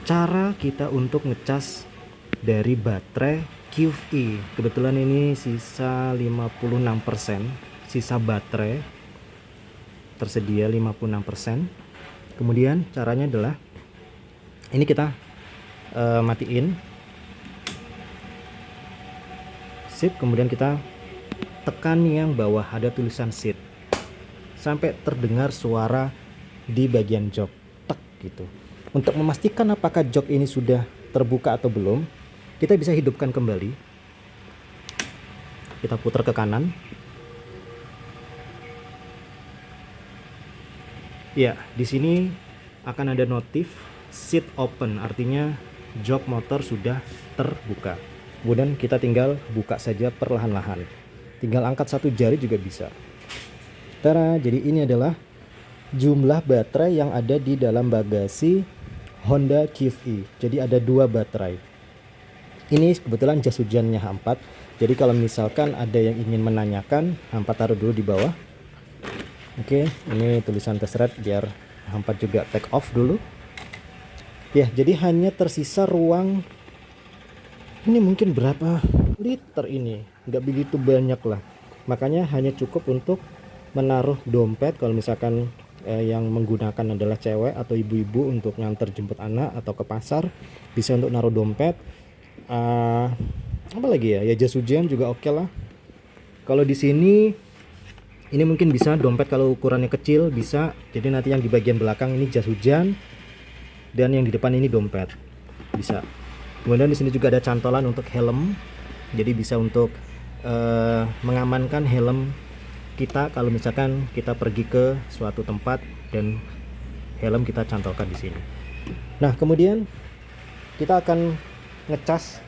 cara kita untuk ngecas dari baterai QFE. Kebetulan ini sisa 56%, sisa baterai tersedia 56%. Kemudian caranya adalah ini kita matiin, sip. Kemudian kita tekan yang bawah ada tulisan seat sampai terdengar suara di bagian jok, tek gitu. Untuk memastikan apakah jok ini sudah terbuka atau belum, kita bisa hidupkan kembali. Kita putar ke kanan. Ya, di sini akan ada notif seat open, artinya jok motor sudah terbuka. Kemudian kita tinggal buka saja perlahan-lahan. Tinggal angkat satu jari juga bisa. Tara, jadi ini adalah jumlah baterai yang ada di dalam bagasi Honda QFE. Jadi ada 2 baterai. Ini kebetulan jas hujannya H4. Jadi kalau misalkan ada yang ingin menanyakan, H4 taruh dulu di bawah. Oke, ini tulisan test rate biar H4 juga take off dulu. Ya, jadi hanya tersisa ruang. Ini mungkin berapa liter ini? Nggak begitu banyak lah. Makanya hanya cukup untuk menaruh dompet kalau misalkan yang menggunakan adalah cewek atau ibu-ibu untuk nganter jemput anak atau ke pasar, bisa untuk naruh dompet. Apa lagi ya? Ya jas hujan juga oke lah. Kalau di sini ini mungkin bisa dompet kalau ukurannya kecil bisa. Jadi nanti yang di bagian belakang ini jas hujan dan yang di depan ini dompet. Bisa. Kemudian di sini juga ada cantolan untuk helm. Jadi bisa untuk mengamankan helm kita kalau misalkan kita pergi ke suatu tempat dan helm kita cantolkan di sini. Nah, kemudian kita akan ngecas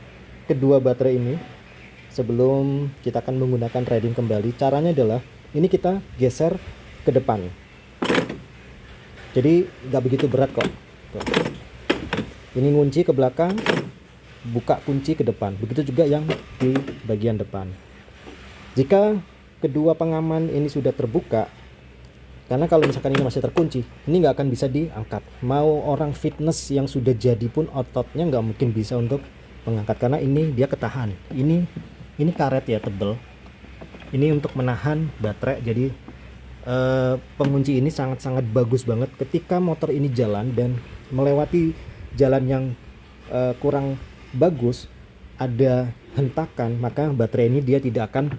kedua baterai ini sebelum kita akan menggunakan riding kembali. Caranya adalah ini kita geser ke depan. Jadi nggak begitu berat kok. Tuh. Ini ngunci ke belakang, buka kunci ke depan. Begitu juga yang di bagian depan. Jika kedua pengaman ini sudah terbuka, karena kalau misalkan ini masih terkunci, ini nggak akan bisa diangkat. Mau orang fitness yang sudah jadi pun ototnya nggak mungkin bisa untuk mengangkat karena ini dia ketahan. Ini karet ya, tebel. Ini untuk menahan baterai. Jadi pengunci ini sangat-sangat bagus banget ketika motor ini jalan dan melewati jalan yang kurang bagus, ada hentakan, maka baterai ini dia tidak akan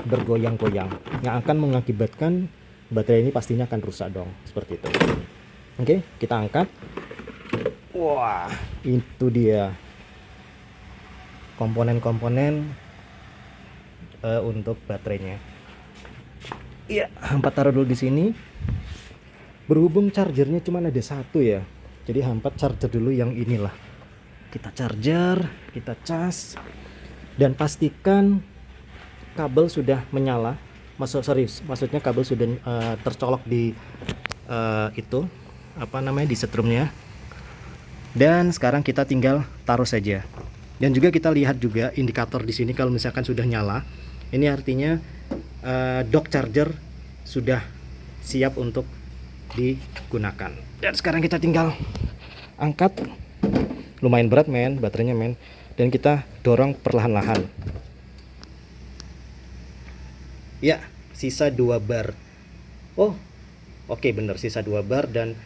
bergoyang-goyang, yang akan mengakibatkan baterai ini pastinya akan rusak dong, seperti itu. Oke, kita angkat. Wah, itu dia komponen-komponen untuk baterainya. Iya, H4 taruh dulu di sini. Berhubung chargernya cuma ada satu ya, jadi H4 charger dulu yang inilah. Kita charger, kita cas, dan pastikan kabel sudah menyala. Maksudnya kabel sudah tercolok di itu apa namanya, di setrumnya. Dan sekarang kita tinggal taruh saja. Dan juga kita lihat juga indikator di sini kalau misalkan sudah nyala. Ini artinya dock charger sudah siap untuk digunakan. Dan sekarang kita tinggal angkat. Lumayan berat men, baterainya men. Dan kita dorong perlahan-lahan. Ya, sisa 2 bar. Oh, oke, bener, sisa 2 bar. Dan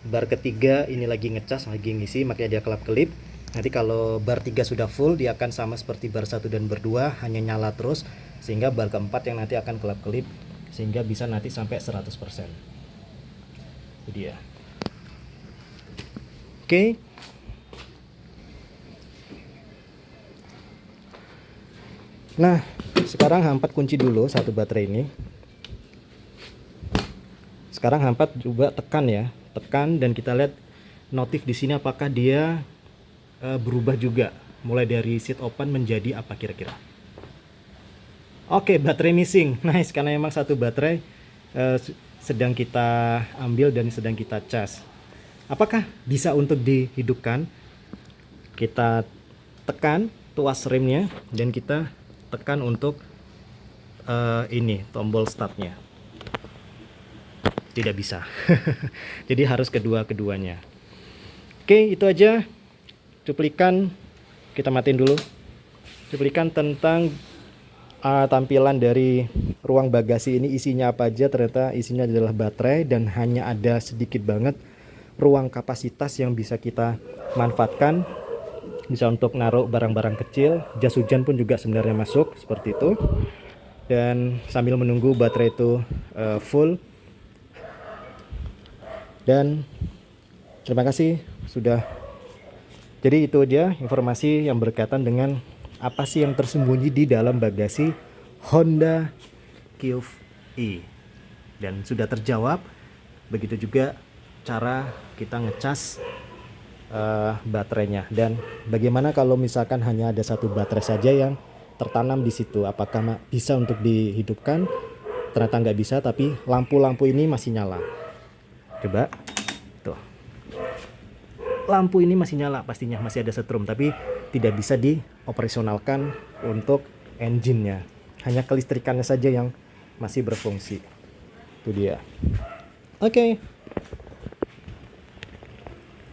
bar ketiga ini lagi ngecas, lagi ngisi, makanya dia kelap-kelip. Nanti kalau bar 3 sudah full, dia akan sama seperti bar 1 dan bar 2, hanya nyala terus. Sehingga bar keempat yang nanti akan kelap-kelip, sehingga bisa nanti sampai 100%. Itu dia. Oke. Nah, sekarang H4 kunci dulu satu baterai ini. Sekarang H4 juga tekan ya, tekan, dan kita lihat notif di sini apakah dia berubah juga, mulai dari seat open menjadi apa kira-kira. Oke, baterai missing. Nice, karena emang satu baterai sedang kita ambil dan sedang kita cas. Apakah bisa untuk dihidupkan? Kita tekan tuas remnya dan kita tekan untuk ini tombol startnya. Tidak bisa. Jadi harus keduanya. Oke, itu aja cuplikan. Kita matiin dulu. Cuplikan tentang tampilan dari ruang bagasi ini, isinya apa aja. Ternyata isinya adalah baterai dan hanya ada sedikit banget ruang kapasitas yang bisa kita manfaatkan. Bisa untuk naruh barang-barang kecil, jas hujan pun juga sebenarnya masuk seperti itu. Dan sambil menunggu baterai itu full. Dan terima kasih sudah. Jadi itu dia informasi yang berkaitan dengan apa sih yang tersembunyi di dalam bagasi Honda Cube E. Dan sudah terjawab. Begitu juga cara kita ngecas baterainya. Dan bagaimana kalau misalkan hanya ada satu baterai saja yang tertanam di situ, apakah bisa untuk dihidupkan? Ternyata nggak bisa, tapi lampu-lampu ini masih nyala. Coba tuh, lampu ini masih nyala, pastinya masih ada setrum, tapi tidak bisa dioperasionalkan untuk engine-nya. Hanya kelistrikannya saja yang masih berfungsi. Itu dia. Oke.